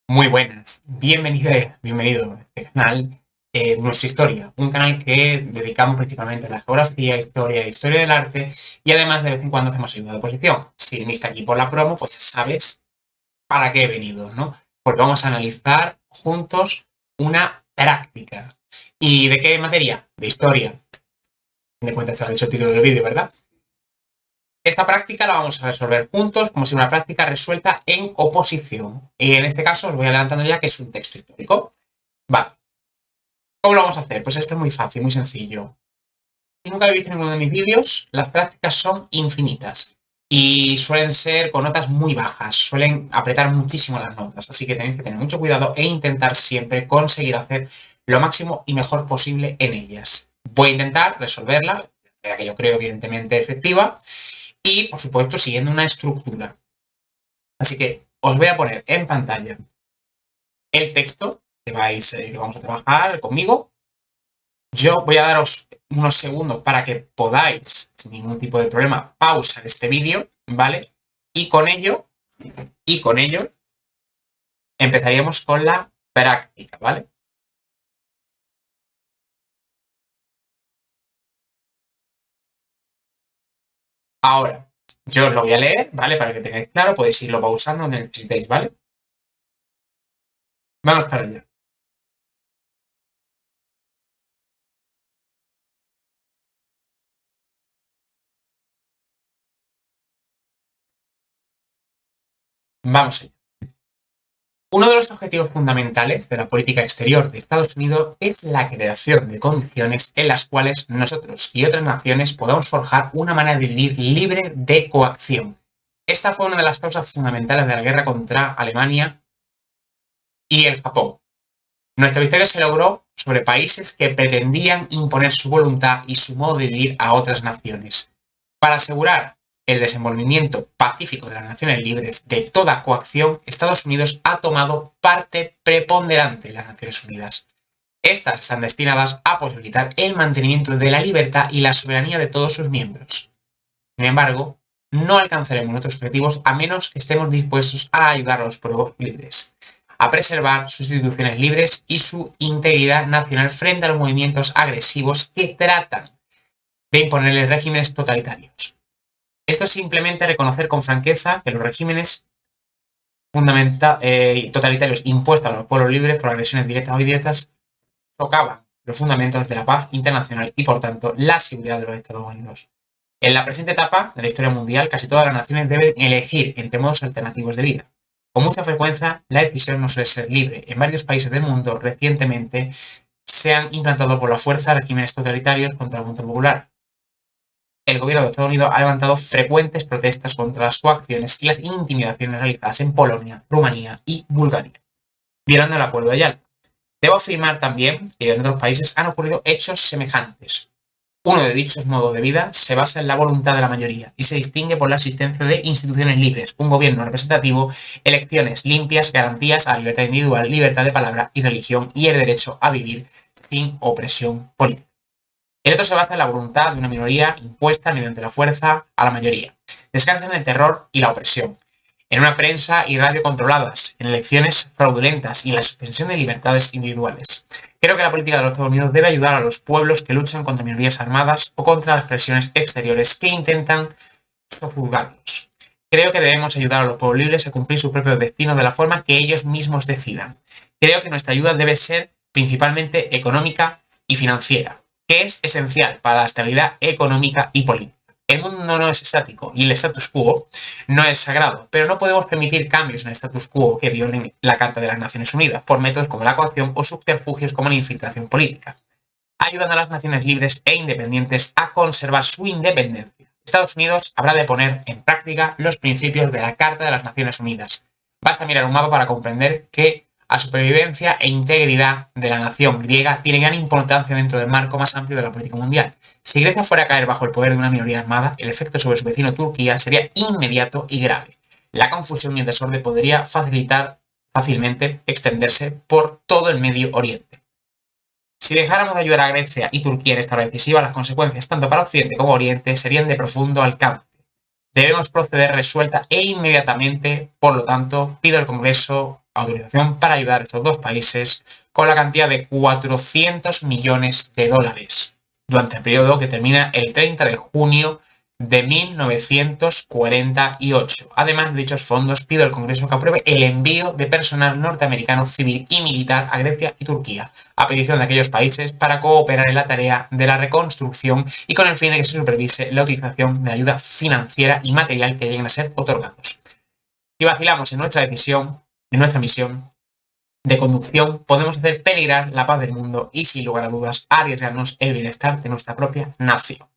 Muy buenas, bienvenido a este canal, Nuestra Historia, un canal que dedicamos principalmente a la geografía, historia e historia del arte, y además de vez en cuando hacemos ayuda de oposición. Si viniste aquí por la promo, pues ya sabes para qué he venido, ¿no? Porque vamos a analizar juntos una práctica. ¿Y de qué materia? De historia. Me cuenta que has hecho el título del vídeo, ¿verdad? Esta práctica la vamos a resolver juntos como si una práctica resuelta en oposición. Y en este caso os voy adelantando ya que es un texto histórico. Vale. ¿Cómo lo vamos a hacer? Pues esto es muy fácil, muy sencillo. Si nunca habéis visto ninguno de mis vídeos, las prácticas son infinitas y suelen ser con notas muy bajas, suelen apretar muchísimo las notas, así que tenéis que tener mucho cuidado e intentar siempre conseguir hacer lo máximo y mejor posible en ellas. Voy a intentar resolverla, que yo creo evidentemente efectiva, y por supuesto siguiendo una estructura. Así que os voy a poner en pantalla el texto que vamos a trabajar conmigo. Yo voy a daros unos segundos para que podáis, sin ningún tipo de problema, pausar este vídeo, ¿vale? Y con ello empezaríamos con la práctica, ¿vale? Ahora, yo os lo voy a leer, ¿vale? Para que tengáis claro, podéis irlo pausando donde necesitéis, ¿vale? Vamos para allá. Vamos allá. Uno de los objetivos fundamentales de la política exterior de Estados Unidos es la creación de condiciones en las cuales nosotros y otras naciones podamos forjar una manera de vivir libre de coacción. Esta fue una de las causas fundamentales de la guerra contra Alemania y el Japón. Nuestra victoria se logró sobre países que pretendían imponer su voluntad y su modo de vivir a otras naciones. Para asegurar el desenvolvimiento pacífico de las naciones libres de toda coacción, Estados Unidos ha tomado parte preponderante en las Naciones Unidas. Estas están destinadas a posibilitar el mantenimiento de la libertad y la soberanía de todos sus miembros. Sin embargo, no alcanzaremos nuestros objetivos a menos que estemos dispuestos a ayudar a los pueblos libres, a preservar sus instituciones libres y su integridad nacional frente a los movimientos agresivos que tratan de imponerles regímenes totalitarios. Esto es simplemente reconocer con franqueza que los regímenes totalitarios impuestos a los pueblos libres por agresiones directas o indirectas socavan los fundamentos de la paz internacional y, por tanto, la seguridad de los Estados Unidos. En la presente etapa de la historia mundial, casi todas las naciones deben elegir entre modos alternativos de vida. Con mucha frecuencia, la decisión no suele ser libre. En varios países del mundo, recientemente, se han implantado por la fuerza regímenes totalitarios contra el mundo popular. El gobierno de Estados Unidos ha levantado frecuentes protestas contra las coacciones y las intimidaciones realizadas en Polonia, Rumanía y Bulgaria, violando el acuerdo de Yalta. Debo afirmar también que en otros países han ocurrido hechos semejantes. Uno de dichos modos de vida se basa en la voluntad de la mayoría y se distingue por la existencia de instituciones libres, un gobierno representativo, elecciones limpias, garantías a la libertad individual, libertad de palabra y religión y el derecho a vivir sin opresión política. El otro se basa en la voluntad de una minoría impuesta mediante la fuerza a la mayoría. Descansa en el terror y la opresión, en una prensa y radio controladas, en elecciones fraudulentas y en la suspensión de libertades individuales. Creo que la política de los Estados Unidos debe ayudar a los pueblos que luchan contra minorías armadas o contra las presiones exteriores que intentan sojuzgarlos. Creo que debemos ayudar a los pueblos libres a cumplir sus propios destinos de la forma que ellos mismos decidan. Creo que nuestra ayuda debe ser principalmente económica y financiera, que es esencial para la estabilidad económica y política. El mundo no es estático y el status quo no es sagrado, pero no podemos permitir cambios en el status quo que violen la Carta de las Naciones Unidas por métodos como la coacción o subterfugios como la infiltración política, ayudando a las naciones libres e independientes a conservar su independencia. Estados Unidos habrá de poner en práctica los principios de la Carta de las Naciones Unidas. Basta mirar un mapa para comprender que la supervivencia e integridad de la nación griega tiene gran importancia dentro del marco más amplio de la política mundial. Si Grecia fuera a caer bajo el poder de una minoría armada, el efecto sobre su vecino Turquía sería inmediato y grave. La confusión y el desorden podría fácilmente extenderse por todo el Medio Oriente. Si dejáramos de ayudar a Grecia y Turquía en esta hora decisiva, las consecuencias tanto para Occidente como Oriente serían de profundo alcance. debemos proceder resuelta e inmediatamente. Por lo tanto, pido al Congreso autorización para ayudar a estos dos países con la cantidad de 400 millones de dólares durante el periodo que termina el 30 de junio de 1948. Además de dichos fondos, pido al Congreso que apruebe el envío de personal norteamericano civil y militar a Grecia y Turquía, a petición de aquellos países, para cooperar en la tarea de la reconstrucción y con el fin de que se supervise la utilización de la ayuda financiera y material que lleguen a ser otorgados. Si vacilamos en nuestra decisión, en nuestra misión de conducción, podemos hacer peligrar la paz del mundo y, sin lugar a dudas, arriesgarnos el bienestar de nuestra propia nación.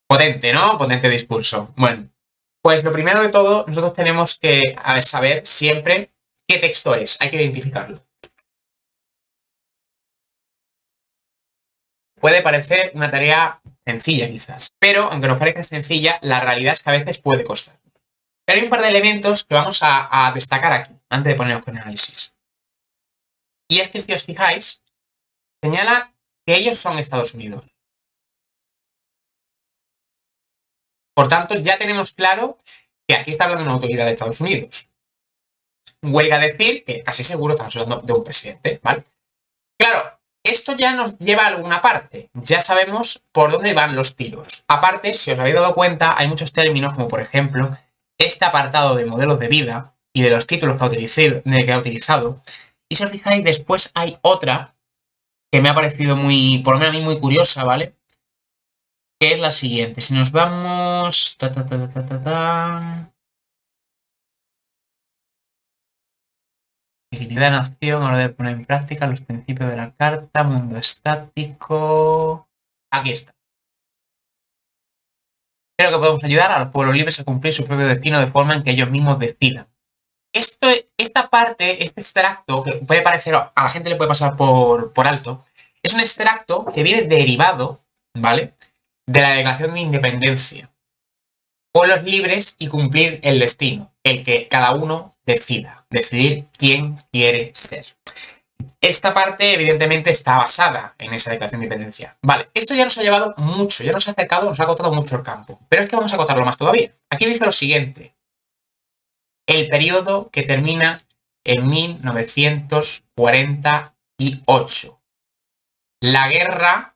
Potente, ¿no? Potente discurso. Bueno, pues lo primero de todo, nosotros tenemos que saber siempre qué texto es. Hay que identificarlo. Puede parecer una tarea sencilla, quizás, pero aunque nos parezca sencilla, la realidad es que a veces puede costar. Pero hay un par de elementos que vamos a destacar aquí, antes de ponernos con el análisis. Y es que, si os fijáis, señala que ellos son Estados Unidos. Por tanto, ya tenemos claro que aquí está hablando de una autoridad de Estados Unidos. Huelga decir que casi seguro estamos hablando de un presidente, ¿vale? Claro, esto ya nos lleva a alguna parte. Ya sabemos por dónde van los tiros. Aparte, si os habéis dado cuenta, hay muchos términos, como por ejemplo, este apartado de modelos de vida y de los títulos que ha utilizado. Y si os fijáis, después hay otra que me ha parecido por lo menos a mí muy curiosa, ¿vale? Que es la siguiente. Si nos vamos... Dignidad de nación, a la hora de poner en práctica los principios de la carta, mundo estático... Aquí está. Creo que podemos ayudar a los pueblos libres a cumplir su propio destino de forma en que ellos mismos decidan. Esta parte, este extracto, que puede parecer, a la gente le puede pasar por alto, es un extracto que viene derivado, ¿vale?, de la Declaración de Independencia. Pueblos libres y cumplir el destino, el que cada uno decida, decidir quién quiere ser. Esta parte, evidentemente, está basada en esa Declaración de Independencia. Vale, esto ya nos ha llevado mucho, ya nos ha acercado, nos ha acotado mucho el campo. Pero es que vamos a acotarlo más todavía. Aquí dice lo siguiente. El periodo que termina en 1948. La guerra,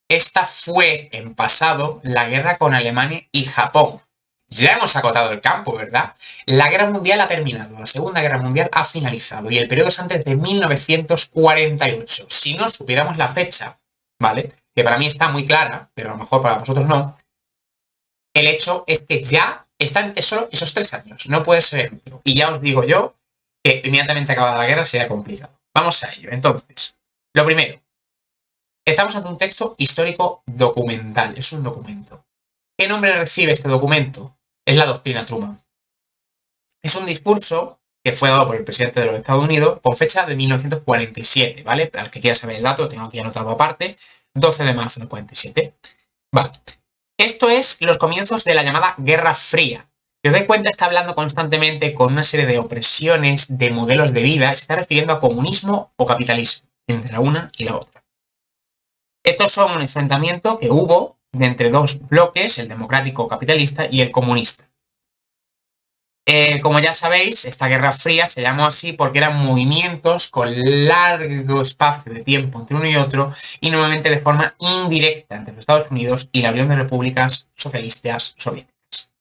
esta fue en pasado la guerra con Alemania y Japón. Ya hemos acotado el campo, ¿verdad? La guerra mundial ha terminado, la Segunda Guerra Mundial ha finalizado y el periodo es antes de 1948. Si no supiéramos la fecha, ¿vale?, que para mí está muy clara, pero a lo mejor para vosotros no, el hecho es que ya está entre solo esos 3 años, no puede ser otro. Y ya os digo yo que inmediatamente acabada la guerra sería complicado. Vamos a ello. Entonces, lo primero, estamos ante un texto histórico documental, es un documento. ¿Qué nombre recibe este documento? Es la doctrina Truman. Es un discurso que fue dado por el presidente de los Estados Unidos con fecha de 1947, ¿vale? Para el que quiera saber el dato, lo tengo aquí anotado aparte, 12 de marzo del 47. Vale. Esto es los comienzos de la llamada Guerra Fría. Si os dais cuenta, está hablando constantemente con una serie de opresiones, de modelos de vida, se está refiriendo a comunismo o capitalismo, entre la una y la otra. Estos son un enfrentamiento que hubo de entre dos bloques, el democrático capitalista y el comunista. Como ya sabéis, esta Guerra Fría se llamó así porque eran movimientos con largo espacio de tiempo entre uno y otro y normalmente de forma indirecta entre los Estados Unidos y la Unión de Repúblicas Socialistas Soviéticas.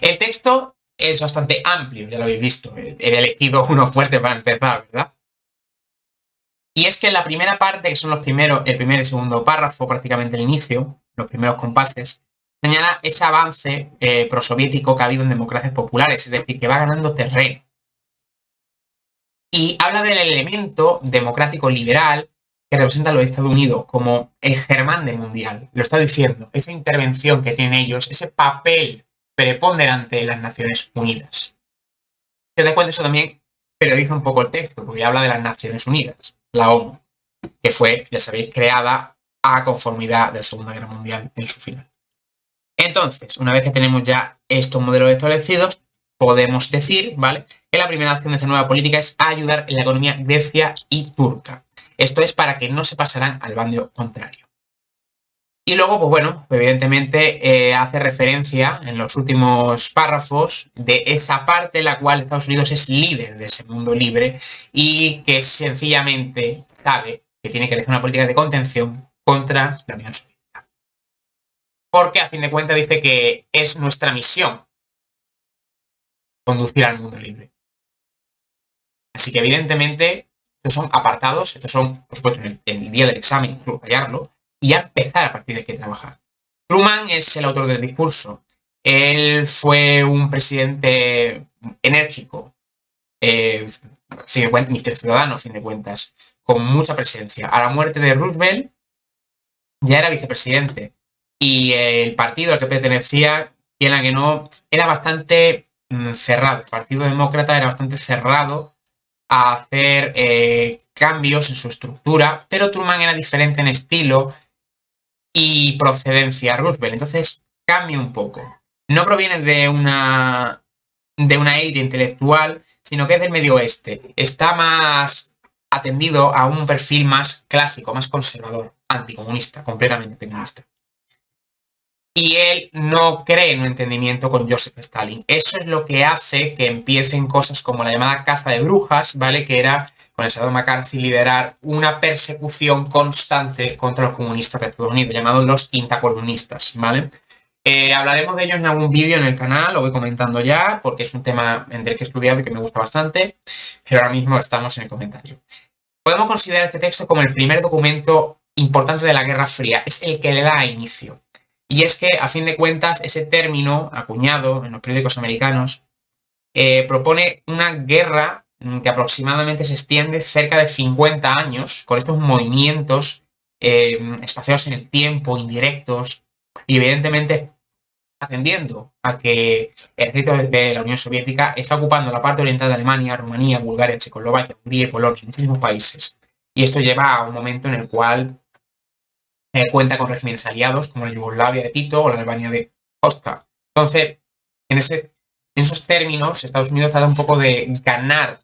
El texto es bastante amplio, ya lo habéis visto. He elegido uno fuerte para empezar, ¿verdad? Y es que en la primera parte, que son el primer y segundo párrafo, prácticamente el inicio, los primeros compases, señala ese avance prosoviético que ha habido en democracias populares, es decir, que va ganando terreno. Y habla del elemento democrático liberal que representa a los Estados Unidos como el germen del mundial. Lo está diciendo, esa intervención que tienen ellos, ese papel preponderante de las Naciones Unidas. Si os das cuenta, eso también periodiza un poco el texto, porque habla de las Naciones Unidas, la ONU, que fue, ya sabéis, creada a conformidad de la Segunda Guerra Mundial en su final. Entonces, una vez que tenemos ya estos modelos establecidos, podemos decir, ¿vale?, que la primera acción de esta nueva política es ayudar en la economía grecia y turca. Esto es para que no se pasarán al bando contrario. Y luego, pues bueno, evidentemente hace referencia en los últimos párrafos de esa parte en la cual Estados Unidos es líder de ese mundo libre y que sencillamente sabe que tiene que realizar una política de contención contra la Unión Soviética. Porque a fin de cuentas dice que es nuestra misión conducir al mundo libre. Así que evidentemente estos son apartados, estos son, por supuesto, en el día del examen, subrayarlo, y ya empezar a partir de qué trabajar. Truman es el autor del discurso. Él fue un presidente enérgico, Mr. Ciudadano, a fin de cuentas, con mucha presencia. A la muerte de Roosevelt ya era vicepresidente y el partido al que pertenecía, quiera que no, era bastante cerrado. El Partido Demócrata era bastante cerrado a hacer cambios en su estructura, pero Truman era diferente en estilo y procedencia a Roosevelt, entonces cambia un poco. No proviene de una élite intelectual, sino que es del medio oeste. Está más atendido a un perfil más clásico, más conservador, anticomunista, completamente comunista. Y él no cree en un entendimiento con Joseph Stalin. Eso es lo que hace que empiecen cosas como la llamada caza de brujas, ¿vale? Que era, con el senador McCarthy, liderar una persecución constante contra los comunistas de Estados Unidos, llamados los quintacolumnistas, ¿vale? Hablaremos de ellos en algún vídeo en el canal, lo voy comentando ya, porque es un tema del que he estudiado y que me gusta bastante, pero ahora mismo estamos en el comentario. Podemos considerar este texto como el primer documento importante de la Guerra Fría, es el que le da inicio. Y es que, a fin de cuentas, ese término acuñado en los periódicos americanos propone una guerra que aproximadamente se extiende cerca de 50 años, con estos movimientos espaciados en el tiempo, indirectos, y evidentemente atendiendo a que el ejército de la Unión Soviética está ocupando la parte oriental de Alemania, Rumanía, Bulgaria, Checoslovaquia, Hungría y Polonia, muchísimos países. Y esto lleva a un momento en el cual cuenta con regímenes aliados como la Yugoslavia de Tito o la Albania de Oscar. Entonces, en esos términos, Estados Unidos trata un poco de ganar,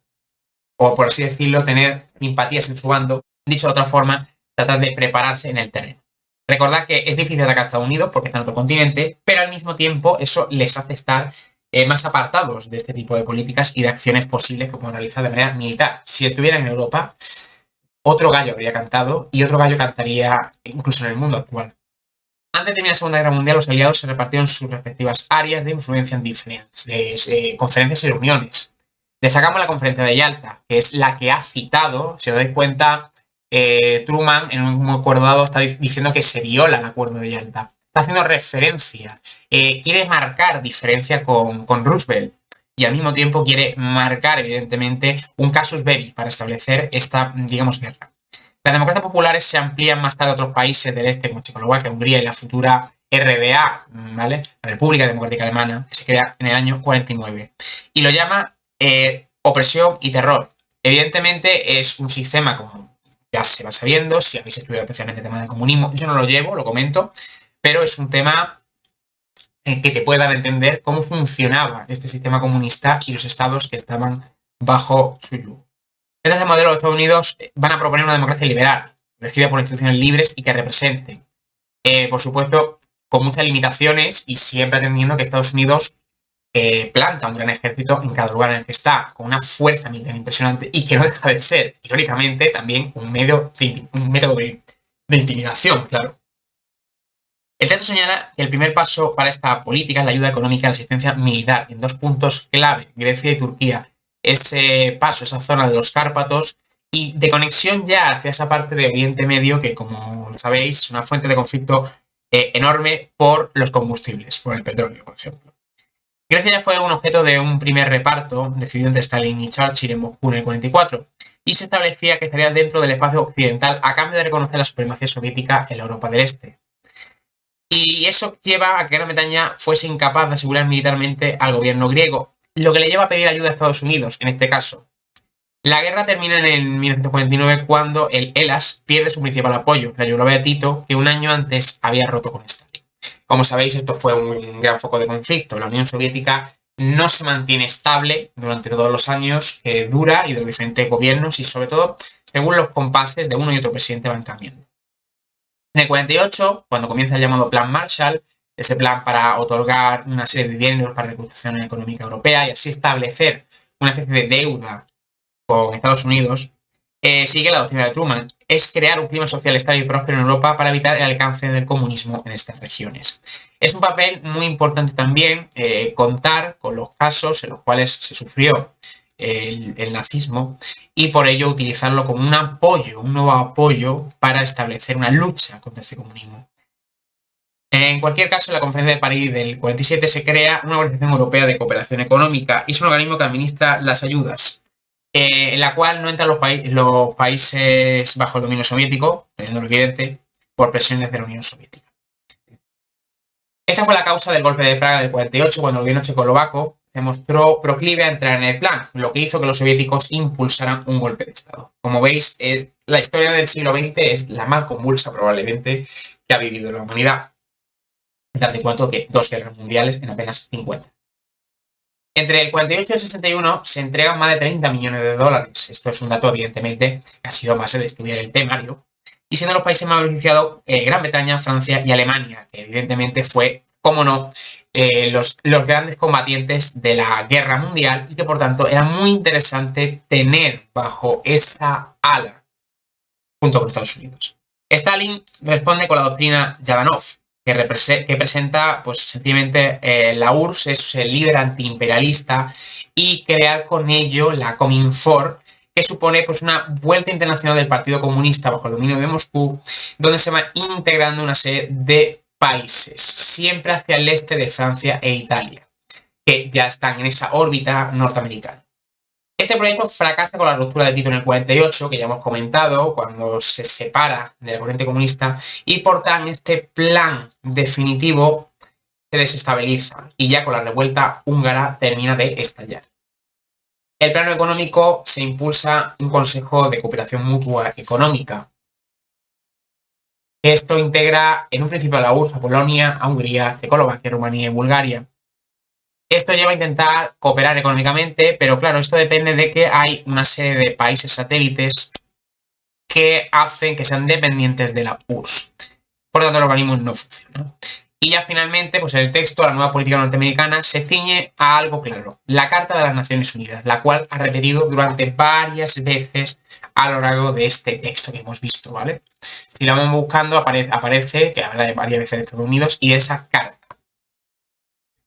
o por así decirlo, tener simpatías en su bando. Dicho de otra forma, tratar de prepararse en el terreno. Recordad que es difícil atacar a Estados Unidos porque está en otro continente, pero al mismo tiempo eso les hace estar más apartados de este tipo de políticas y de acciones posibles que pueden realizar de manera militar. Si estuvieran en Europa, otro gallo habría cantado y otro gallo cantaría incluso en el mundo actual. Antes de terminar la Segunda Guerra Mundial, los aliados se repartieron sus respectivas áreas de influencia en diferentes conferencias y reuniones. Destacamos la conferencia de Yalta, que es la que ha citado, si os dais cuenta, Truman en un acuerdo dado está diciendo que se viola el acuerdo de Yalta. Está haciendo referencia, quiere marcar diferencia con Roosevelt. Y al mismo tiempo quiere marcar, evidentemente, un casus belli para establecer esta, digamos, guerra. Las democracias populares se amplían más tarde a otros países del este, como Checoslovaquia, Hungría y la futura RDA, ¿vale? La República Democrática Alemana, que se crea en el año 49. Y lo llama opresión y terror. Evidentemente es un sistema, como ya se va sabiendo, si habéis estudiado especialmente el tema del comunismo, yo no lo llevo, lo comento, pero es un tema que te puede dar a entender cómo funcionaba este sistema comunista y los estados que estaban bajo su yugo. Este modelo de Estados Unidos van a proponer una democracia liberal, regida por instituciones libres y que representen, por supuesto, con muchas limitaciones y siempre atendiendo que Estados Unidos planta un gran ejército en cada lugar en el que está, con una fuerza militar impresionante y que no deja de ser, irónicamente, también un método de intimidación, claro. El texto señala que el primer paso para esta política es la ayuda económica y la asistencia militar en dos puntos clave, Grecia y Turquía. Ese paso, esa zona de los Cárpatos y de conexión ya hacia esa parte de Oriente Medio que, como sabéis, es una fuente de conflicto enorme por los combustibles, por el petróleo, por ejemplo. Grecia ya fue un objeto de un primer reparto decidido entre Stalin y Churchill en Moscú en el 44 y se establecía que estaría dentro del espacio occidental a cambio de reconocer la supremacía soviética en la Europa del Este. Y eso lleva a que Gran Bretaña fuese incapaz de asegurar militarmente al gobierno griego, lo que le lleva a pedir ayuda a Estados Unidos, en este caso. La guerra termina en 1949 cuando el Hellas pierde su principal apoyo, la Yugoslavia de Tito, que un año antes había roto con Stalin. Como sabéis, esto fue un gran foco de conflicto. La Unión Soviética no se mantiene estable durante todos los años que dura y de los diferentes gobiernos y sobre todo según los compases de uno y otro presidente van cambiando. En el 48, cuando comienza el llamado Plan Marshall, ese plan para otorgar una serie de dineros para la reconstrucción económica europea y así establecer una especie de deuda con Estados Unidos, sigue la doctrina de Truman. Es crear un clima social estable y próspero en Europa para evitar el alcance del comunismo en estas regiones. Es un papel muy importante también contar con los casos en los cuales se sufrió el nazismo y por ello utilizarlo como un apoyo, un nuevo apoyo para establecer una lucha contra este comunismo. En cualquier caso, en la Conferencia de París del 47 se crea una Organización Europea de Cooperación Económica y es un organismo que administra las ayudas, en la cual no entran los países bajo el dominio soviético, no lo evidente, por presiones de la Unión Soviética. Esta fue la causa del golpe de Praga del 48, cuando el gobierno checoslovaco se mostró proclive a entrar en el plan, lo que hizo que los soviéticos impulsaran un golpe de Estado. Como veis, la historia del siglo XX es la más convulsa probablemente que ha vivido la humanidad. Date cuenta que 2 guerras mundiales en apenas 50. Entre el 48 y el 61 se entregan más de 30 millones de dólares. Esto es un dato, evidentemente, que ha sido base de estudiar el temario. Y siendo los países más beneficiados Gran Bretaña, Francia y Alemania, que evidentemente fue, como no, los grandes combatientes de la guerra mundial y que por tanto era muy interesante tener bajo esa ala junto con Estados Unidos. Stalin responde con la doctrina Yadanov, que presenta, pues sencillamente, la URSS es el líder antiimperialista y crear con ello la Cominform, que supone pues una vuelta internacional del Partido Comunista bajo el dominio de Moscú, donde se va integrando una serie de países, siempre hacia el este de Francia e Italia, que ya están en esa órbita norteamericana. Este proyecto fracasa con la ruptura de Tito en el 48, que ya hemos comentado, cuando se separa de la corriente comunista, y por tanto este plan definitivo se desestabiliza y ya con la revuelta húngara termina de estallar. El plano económico se impulsa un Consejo de Cooperación Mutua Económica. Esto integra en un principio a la URSS, a Polonia, a Hungría, Checoslovaquia, Rumanía y Bulgaria. Esto lleva a intentar cooperar económicamente, pero claro, esto depende de que hay una serie de países satélites que hacen que sean dependientes de la URSS. Por lo tanto, el organismo no funciona. Y ya finalmente, pues el texto, la nueva política norteamericana, se ciñe a algo claro, la Carta de las Naciones Unidas, la cual ha repetido durante varias veces a lo largo de este texto que hemos visto, ¿vale? Si la vamos buscando, aparece que habla de varias veces de Estados Unidos y esa carta,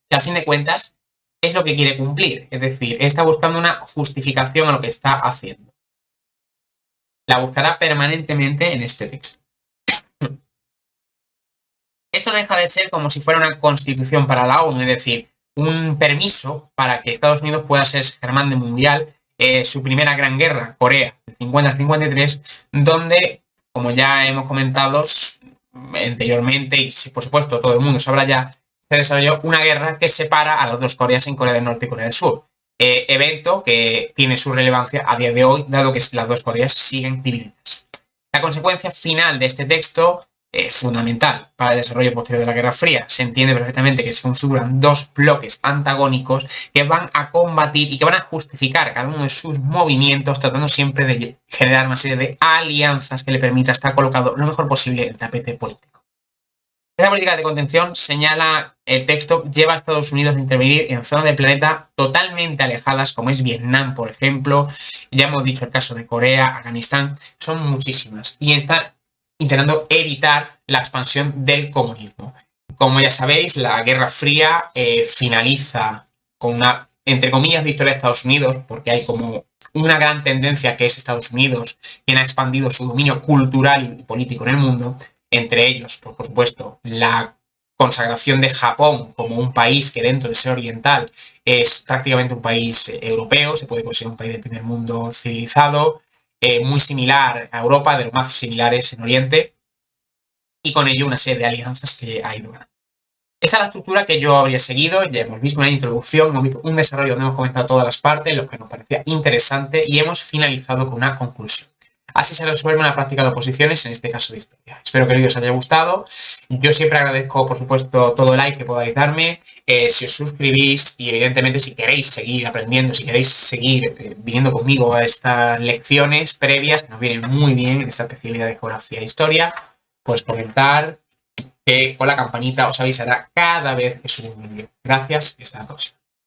que al fin de cuentas es lo que quiere cumplir, es decir, está buscando una justificación a lo que está haciendo. La buscará permanentemente en este texto. Esto no deja de ser como si fuera una constitución para la ONU, es decir, un permiso para que Estados Unidos pueda ser germán de mundial, su primera gran guerra, Corea, de 50 a 53, donde, como ya hemos comentado anteriormente, y por supuesto todo el mundo sabrá ya, se desarrolló una guerra que separa a las dos Coreas en Corea del Norte y Corea del Sur. Evento que tiene su relevancia a día de hoy, dado que las dos Coreas siguen divididas. La consecuencia final de este texto fundamental para el desarrollo posterior de la Guerra Fría. Se entiende perfectamente que se configuran dos bloques antagónicos que van a combatir y que van a justificar cada uno de sus movimientos, tratando siempre de generar una serie de alianzas que le permita estar colocado lo mejor posible en el tapete político. Esta política de contención, señala el texto, lleva a Estados Unidos a intervenir en zonas del planeta totalmente alejadas, como es Vietnam, por ejemplo. Ya hemos dicho el caso de Corea, Afganistán, son muchísimas. Y están intentando evitar la expansión del comunismo. Como ya sabéis, la Guerra Fría finaliza con una, entre comillas, victoria de Estados Unidos, porque hay como una gran tendencia que es Estados Unidos, quien ha expandido su dominio cultural y político en el mundo, entre ellos, por supuesto, la consagración de Japón como un país que dentro de ser oriental es prácticamente un país europeo, se puede considerar un país del primer mundo civilizado, muy similar a Europa, de los más similares en Oriente, y con ello una serie de alianzas que ha ido ganando. Esa es la estructura que yo habría seguido. Ya hemos visto una introducción, hemos visto un desarrollo donde hemos comentado todas las partes, lo que nos parecía interesante, y hemos finalizado con una conclusión. Así se resuelve una práctica de oposiciones, en este caso de historia. Espero que el vídeo os haya gustado. Yo siempre agradezco, por supuesto, todo el like que podáis darme. Si os suscribís y, evidentemente, si queréis seguir aprendiendo, si queréis seguir viniendo conmigo a estas lecciones previas, que nos vienen muy bien en esta especialidad de geografía e historia, pues comentar, que con la campanita os avisará cada vez que subo un vídeo. Gracias y hasta la próxima.